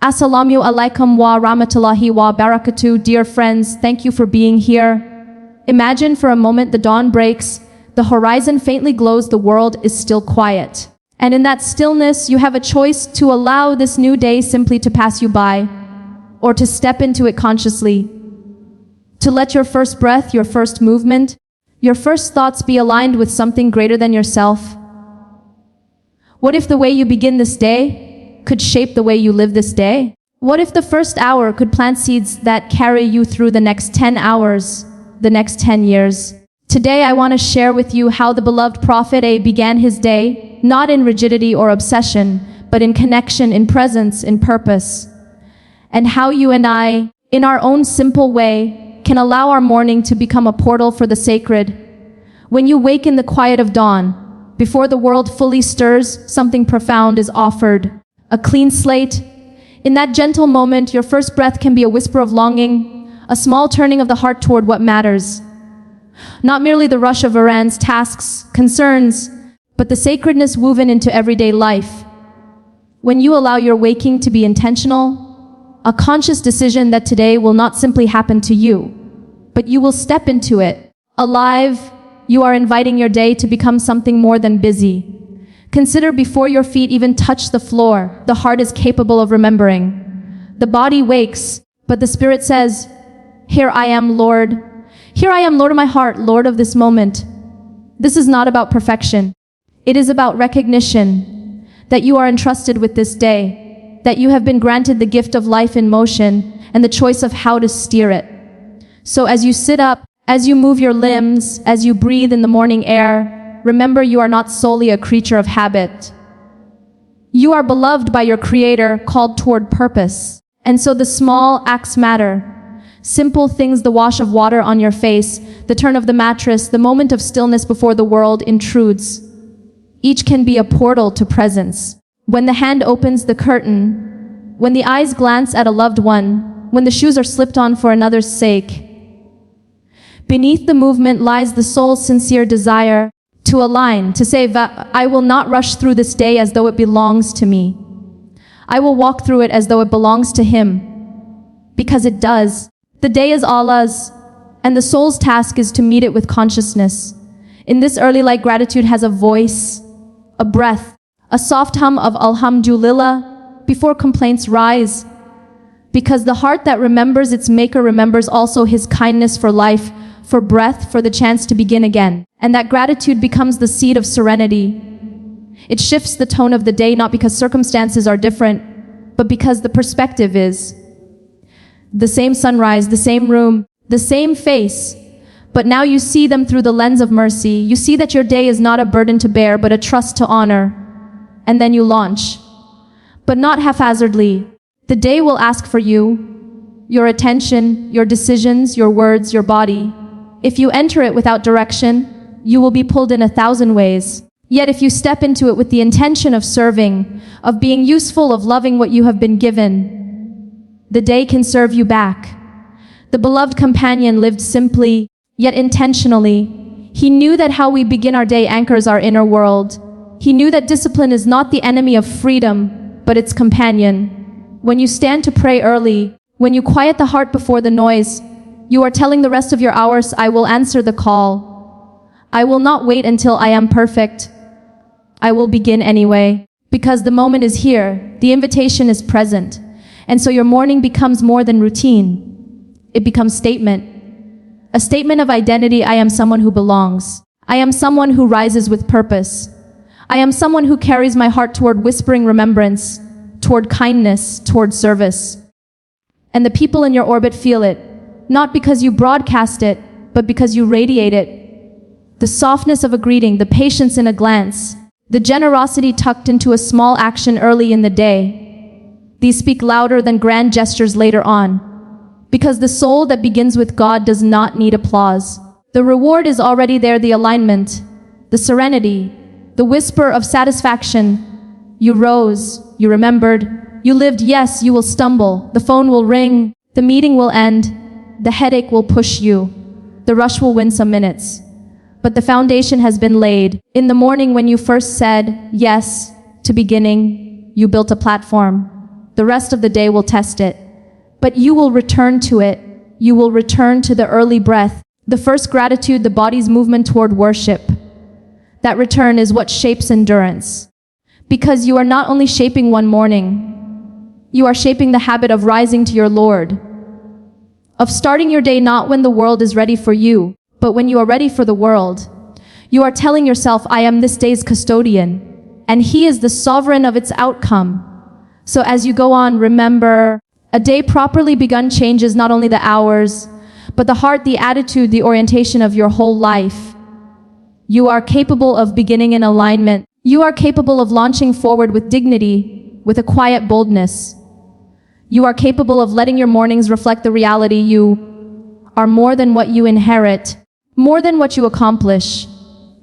Assalamu alaikum wa rahmatullahi wa barakatuh. Dear friends, thank you for being here. Imagine for a moment the dawn breaks, the horizon faintly glows, the world is still quiet. And in that stillness, you have a choice to allow this new day simply to pass you by, or to step into it consciously. To let your first breath, your first movement, your first thoughts be aligned with something greater than yourself. What if the way you begin this day could shape the way you live this day? What if the first hour could plant seeds that carry you through the next 10 hours, the next 10 years? Today I want to share with you how the beloved Prophet began his day, not in rigidity or obsession, but in connection, in presence, in purpose. And how you and I, in our own simple way, can allow our morning to become a portal for the sacred. When you wake in the quiet of dawn, before the world fully stirs, something profound is offered. A clean slate. In that gentle moment, your first breath can be a whisper of longing, a small turning of the heart toward what matters. Not merely the rush of errands, tasks, concerns, but the sacredness woven into everyday life. When you allow your waking to be intentional, a conscious decision that today will not simply happen to you, but you will step into it. Alive, you are inviting your day to become something more than busy. Consider before your feet even touch the floor, the heart is capable of remembering. The body wakes, but the spirit says, "Here I am, Lord. Here I am, Lord of my heart, Lord of this moment." This is not about perfection. It is about recognition that you are entrusted with this day, that you have been granted the gift of life in motion and the choice of how to steer it. So as you sit up, as you move your limbs, as you breathe in the morning air, remember you are not solely a creature of habit. You are beloved by your Creator, called toward purpose. And so the small acts matter. Simple things, the wash of water on your face, the turn of the mattress, the moment of stillness before the world intrudes. Each can be a portal to presence. When the hand opens the curtain, when the eyes glance at a loved one, when the shoes are slipped on for another's sake. Beneath the movement lies the soul's sincere desire to align, to say, I will not rush through this day as though it belongs to me. I will walk through it as though it belongs to Him. Because it does. The day is Allah's, and the soul's task is to meet it with consciousness. In this early light, gratitude has a voice, a breath, a soft hum of Alhamdulillah before complaints rise. Because the heart that remembers its Maker remembers also His kindness for life, for breath, for the chance to begin again. And that gratitude becomes the seed of serenity. It shifts the tone of the day, not because circumstances are different, but because the perspective is. The same sunrise, the same room, the same face, but now you see them through the lens of mercy. You see that your day is not a burden to bear, but a trust to honor. And then you launch. But not haphazardly. The day will ask for you, your attention, your decisions, your words, your body. If you enter it without direction, you will be pulled in 1,000 ways. Yet if you step into it with the intention of serving, of being useful, of loving what you have been given, the day can serve you back. The beloved companion lived simply, yet intentionally. He knew that how we begin our day anchors our inner world. He knew that discipline is not the enemy of freedom, but its companion. When you stand to pray early, when you quiet the heart before the noise, you are telling the rest of your hours, I will answer the call. I will not wait until I am perfect. I will begin anyway. Because the moment is here, the invitation is present. And so your morning becomes more than routine. It becomes statement. A statement of identity. I am someone who belongs. I am someone who rises with purpose. I am someone who carries my heart toward whispering remembrance, toward kindness, toward service. And the people in your orbit feel it, not because you broadcast it, but because you radiate it. The softness of a greeting, the patience in a glance, the generosity tucked into a small action early in the day. These speak louder than grand gestures later on. Because the soul that begins with God does not need applause. The reward is already there, the alignment, the serenity, the whisper of satisfaction. You rose, you remembered, you lived. Yes, you will stumble, the phone will ring, the meeting will end, the headache will push you, the rush will win some minutes. But the foundation has been laid. In the morning when you first said yes to beginning, you built a platform. The rest of the day will test it. But you will return to it. You will return to the early breath, the first gratitude, the body's movement toward worship. That return is what shapes endurance. Because you are not only shaping one morning, you are shaping the habit of rising to your Lord, of starting your day not when the world is ready for you, but when you are ready for the world. You are telling yourself, I am this day's custodian, and He is the sovereign of its outcome. So as you go on, remember, a day properly begun changes not only the hours, but the heart, the attitude, the orientation of your whole life. You are capable of beginning in alignment. You are capable of launching forward with dignity, with a quiet boldness. You are capable of letting your mornings reflect the reality you are more than what you inherit, more than what you accomplish.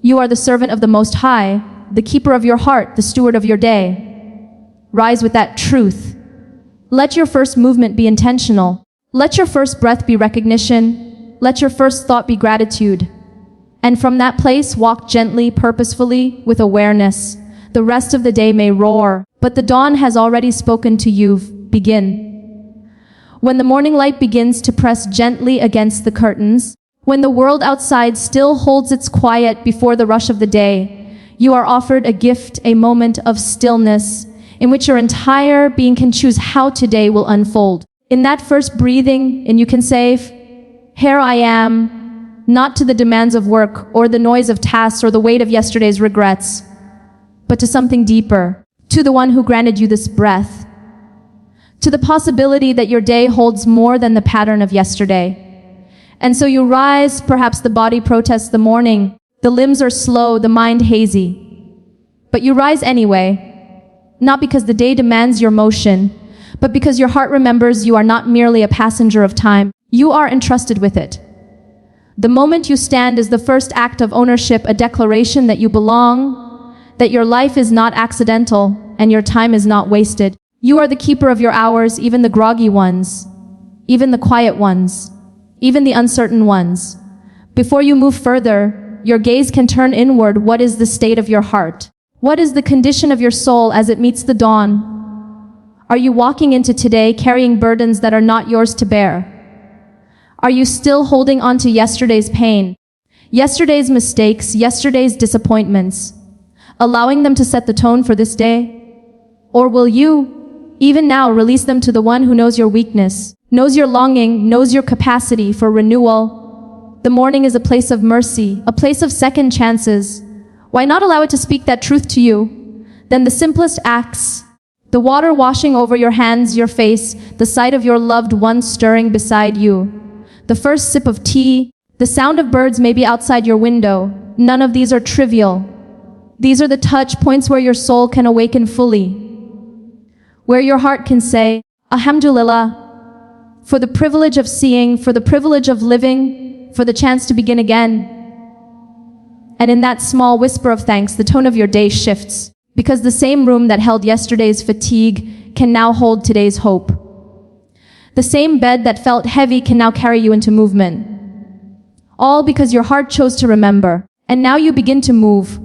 You are the servant of the Most High, the keeper of your heart, the steward of your day. Rise with that truth. Let your first movement be intentional. Let your first breath be recognition. Let your first thought be gratitude. And from that place, walk gently, purposefully, with awareness. The rest of the day may roar, but the dawn has already spoken to you. Begin. When the morning light begins to press gently against the curtains, when the world outside still holds its quiet before the rush of the day, you are offered a gift, a moment of stillness, in which your entire being can choose how today will unfold. In that first breathing, and you can say, here I am, not to the demands of work, or the noise of tasks, or the weight of yesterday's regrets, but to something deeper, to the one who granted you this breath, to the possibility that your day holds more than the pattern of yesterday. And so you rise, perhaps the body protests the morning, the limbs are slow, the mind hazy. But you rise anyway, not because the day demands your motion, but because your heart remembers you are not merely a passenger of time, you are entrusted with it. The moment you stand is the first act of ownership, a declaration that you belong, that your life is not accidental, and your time is not wasted. You are the keeper of your hours, even the groggy ones, even the quiet ones, even the uncertain ones. Before you move further, your gaze can turn inward. What is the state of your heart? What is the condition of your soul as it meets the dawn? Are you walking into today carrying burdens that are not yours to bear? Are you still holding on to yesterday's pain, yesterday's mistakes, yesterday's disappointments, allowing them to set the tone for this day? Or will you, even now, release them to the one who knows your weakness, knows your longing, knows your capacity for renewal? The morning is a place of mercy, a place of second chances. Why not allow it to speak that truth to you? Then the simplest acts, the water washing over your hands, your face, the sight of your loved one stirring beside you, the first sip of tea, the sound of birds maybe outside your window, none of these are trivial. These are the touch points where your soul can awaken fully, where your heart can say, Alhamdulillah, for the privilege of seeing, for the privilege of living, for the chance to begin again. And in that small whisper of thanks, the tone of your day shifts, because the same room that held yesterday's fatigue can now hold today's hope. The same bed that felt heavy can now carry you into movement. All because your heart chose to remember. And now you begin to move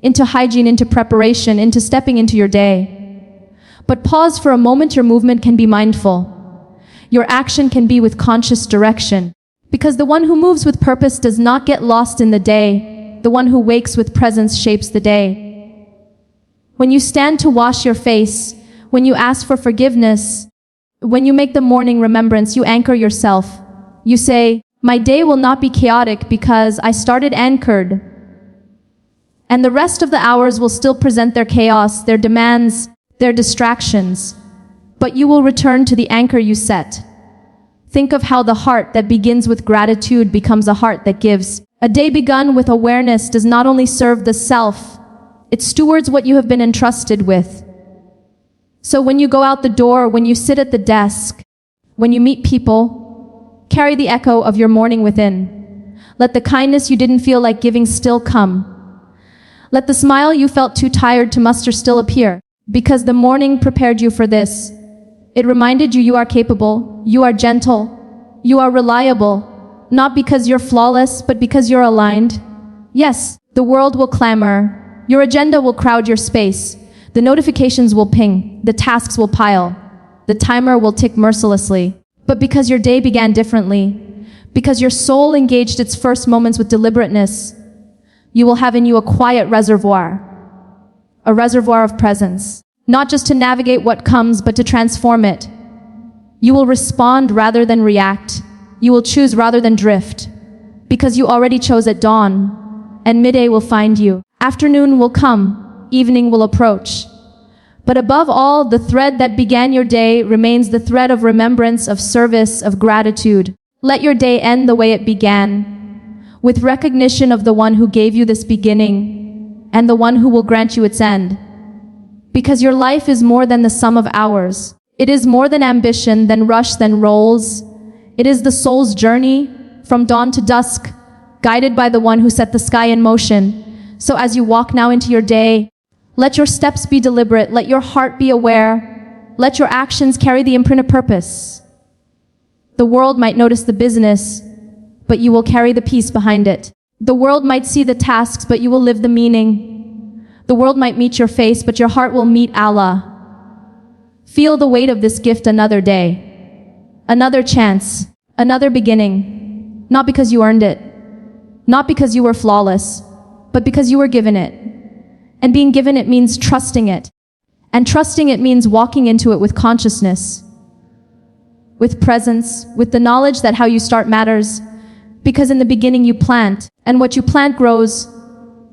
into hygiene, into preparation, into stepping into your day. But pause for a moment. Your movement can be mindful. Your action can be with conscious direction. Because the one who moves with purpose does not get lost in the day. The one who wakes with presence shapes the day. When you stand to wash your face, when you ask for forgiveness, when you make the morning remembrance, you anchor yourself. You say, my day will not be chaotic because I started anchored. And the rest of the hours will still present their chaos, their demands, their distractions. But you will return to the anchor you set. Think of how the heart that begins with gratitude becomes a heart that gives. A day begun with awareness does not only serve the self, it stewards what you have been entrusted with. So when you go out the door, when you sit at the desk, when you meet people, carry the echo of your morning within. Let the kindness you didn't feel like giving still come. Let the smile you felt too tired to muster still appear. Because the morning prepared you for this. It reminded you you are capable, you are gentle, you are reliable, not because you're flawless, but because you're aligned. Yes, the world will clamor, your agenda will crowd your space, the notifications will ping, the tasks will pile. the timer will tick mercilessly. But because your day began differently, because your soul engaged its first moments with deliberateness, you will have in you a quiet reservoir, a reservoir of presence, not just to navigate what comes, but to transform it. You will respond rather than react. You will choose rather than drift, because you already chose at dawn, and midday will find you. Afternoon will come, evening will approach. But above all, the thread that began your day remains the thread of remembrance, of service, of gratitude. Let your day end the way it began, with recognition of the one who gave you this beginning, and the one who will grant you its end. Because your life is more than the sum of hours. It is more than ambition, than rush, than roles. It is the soul's journey, from dawn to dusk, guided by the one who set the sky in motion. So as you walk now into your day, let your steps be deliberate, let your heart be aware, let your actions carry the imprint of purpose. The world might notice the business, but you will carry the peace behind it. The world might see the tasks, but you will live the meaning. The world might meet your face, but your heart will meet Allah. Feel the weight of this gift another day, another chance, another beginning, not because you earned it, not because you were flawless, but because you were given it. And being given it means trusting it. And trusting it means walking into it with consciousness, with presence, with the knowledge that how you start matters. Because in the beginning you plant, and what you plant grows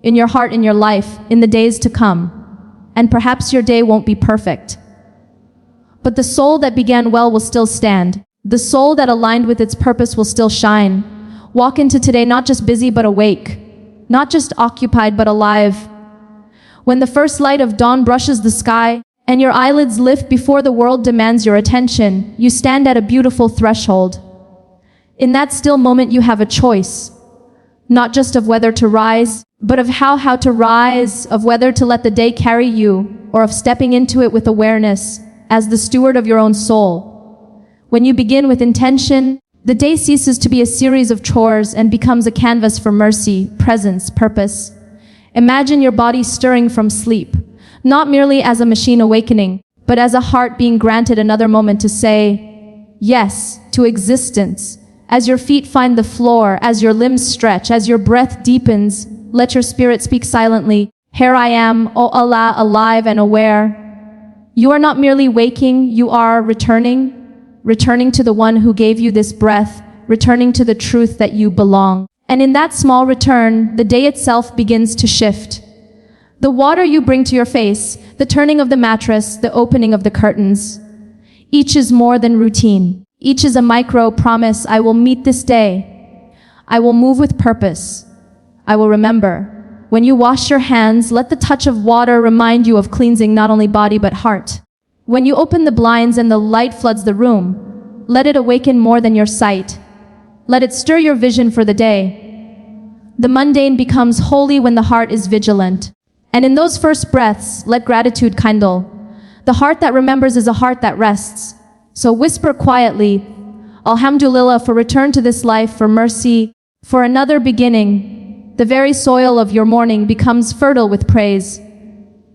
in your heart, in your life, in the days to come. And perhaps your day won't be perfect, but the soul that began well will still stand. The soul that aligned with its purpose will still shine. Walk into today not just busy but awake, not just occupied but alive. When the first light of dawn brushes the sky, and your eyelids lift before the world demands your attention, you stand at a beautiful threshold. In that still moment you have a choice, not just of whether to rise, but of how to rise, of whether to let the day carry you, or of stepping into it with awareness, as the steward of your own soul. When you begin with intention, the day ceases to be a series of chores and becomes a canvas for mercy, presence, purpose. Imagine your body stirring from sleep, not merely as a machine awakening, but as a heart being granted another moment to say yes to existence. As your feet find the floor, as your limbs stretch, as your breath deepens, let your spirit speak silently. Here I am, O Allah, alive and aware. You are not merely waking, you are returning to the one who gave you this breath, returning to the truth that you belong. And in that small return, the day itself begins to shift. The water you bring to your face, the turning of the mattress, the opening of the curtains. Each is more than routine. Each is a micro promise. I will meet this day. I will move with purpose. I will remember. When you wash your hands, let the touch of water remind you of cleansing not only body but heart. When you open the blinds and the light floods the room, let it awaken more than your sight. Let it stir your vision for the day. The mundane becomes holy when the heart is vigilant. And in those first breaths, let gratitude kindle. The heart that remembers is a heart that rests. So whisper quietly, Alhamdulillah, for return to this life, for mercy, for another beginning. The very soil of your morning becomes fertile with praise.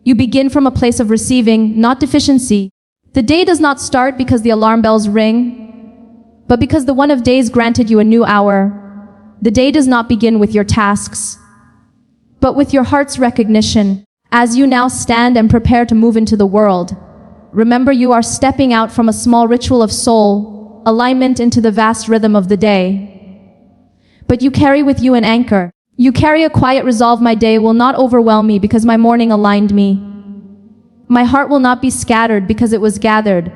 You begin from a place of receiving, not deficiency. The day does not start because the alarm bells ring, but because the one of days granted you a new hour. The day does not begin with your tasks, but with your heart's recognition. As you now stand and prepare to move into the world, remember you are stepping out from a small ritual of soul, alignment into the vast rhythm of the day. But you carry with you an anchor. You carry a quiet resolve. My day will not overwhelm me because my morning aligned me. My heart will not be scattered because it was gathered.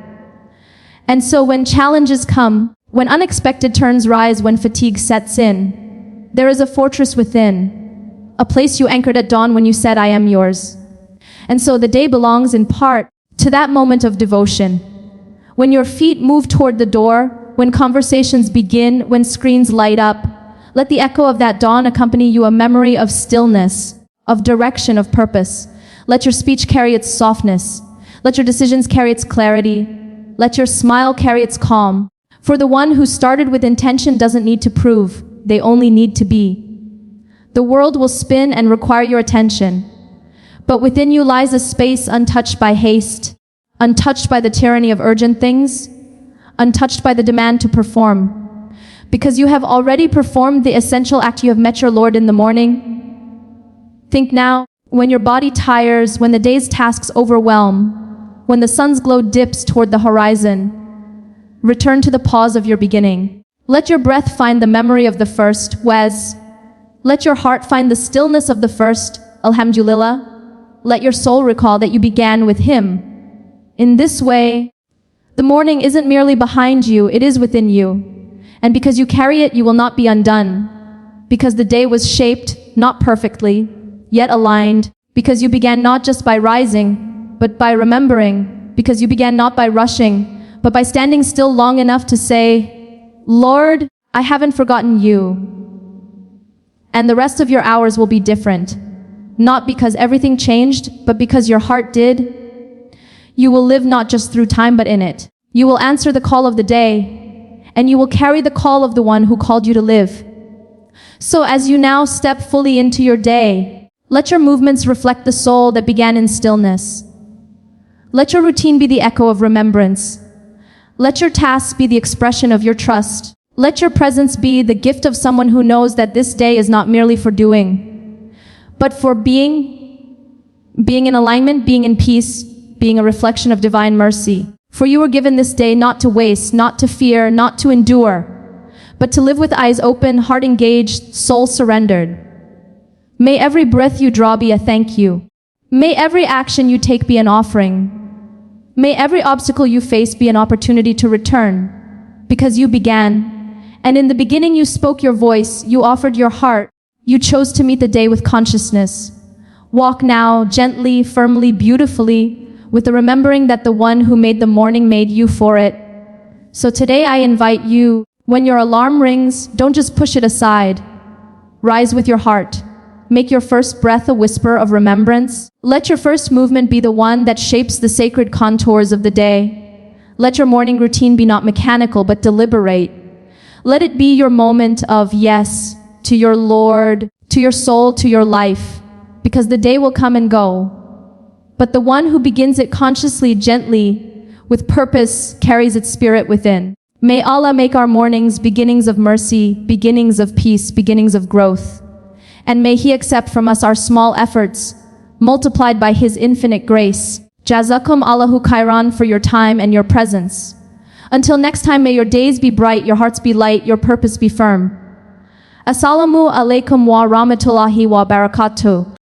And so when challenges come, when unexpected turns rise, when fatigue sets in, there is a fortress within, a place you anchored at dawn when you said, I am yours. And so the day belongs in part to that moment of devotion. When your feet move toward the door, when conversations begin, when screens light up, let the echo of that dawn accompany you, a memory of stillness, of direction, of purpose. Let your speech carry its softness. Let your decisions carry its clarity. Let your smile carry its calm. For the one who started with intention doesn't need to prove, they only need to be. The world will spin and require your attention, but within you lies a space untouched by haste, untouched by the tyranny of urgent things, untouched by the demand to perform. Because you have already performed the essential act, you have met your Lord in the morning. Think now, when your body tires, when the day's tasks overwhelm, when the sun's glow dips toward the horizon, return to the pause of your beginning. Let your breath find the memory of the first, Wes. Let your heart find the stillness of the first, Alhamdulillah. Let your soul recall that you began with Him. In this way, the morning isn't merely behind you, it is within you. And because you carry it, you will not be undone. Because the day was shaped, not perfectly, yet aligned. Because you began not just by rising, but by remembering. Because you began not by rushing, but by standing still long enough to say, Lord, I haven't forgotten you. And the rest of your hours will be different. Not because everything changed, but because your heart did. You will live not just through time, but in it. You will answer the call of the day, and you will carry the call of the one who called you to live. So as you now step fully into your day, let your movements reflect the soul that began in stillness. Let your routine be the echo of remembrance. Let your tasks be the expression of your trust. Let your presence be the gift of someone who knows that this day is not merely for doing, but for being in alignment, being in peace, being a reflection of divine mercy. For you were given this day not to waste, not to fear, not to endure, but to live with eyes open, heart engaged, soul surrendered. May every breath you draw be a thank you. May every action you take be an offering. May every obstacle you face be an opportunity to return, because you began, and in the beginning you spoke your voice, you offered your heart, you chose to meet the day with consciousness. Walk now, gently, firmly, beautifully, with the remembering that the one who made the morning made you for it. So today I invite you, when your alarm rings, don't just push it aside. Rise with your heart. Make your first breath a whisper of remembrance. Let your first movement be the one that shapes the sacred contours of the day. Let your morning routine be not mechanical but deliberate. Let it be your moment of yes to your Lord, to your soul, to your life, because the day will come and go. But the one who begins it consciously, gently, with purpose, carries its spirit within. May Allah make our mornings beginnings of mercy, beginnings of peace, beginnings of growth. And may He accept from us our small efforts, multiplied by His infinite grace. Jazakum Allahu khairan for your time and your presence. Until next time, may your days be bright, your hearts be light, your purpose be firm. Assalamu alaikum wa rahmatullahi wa barakatuh.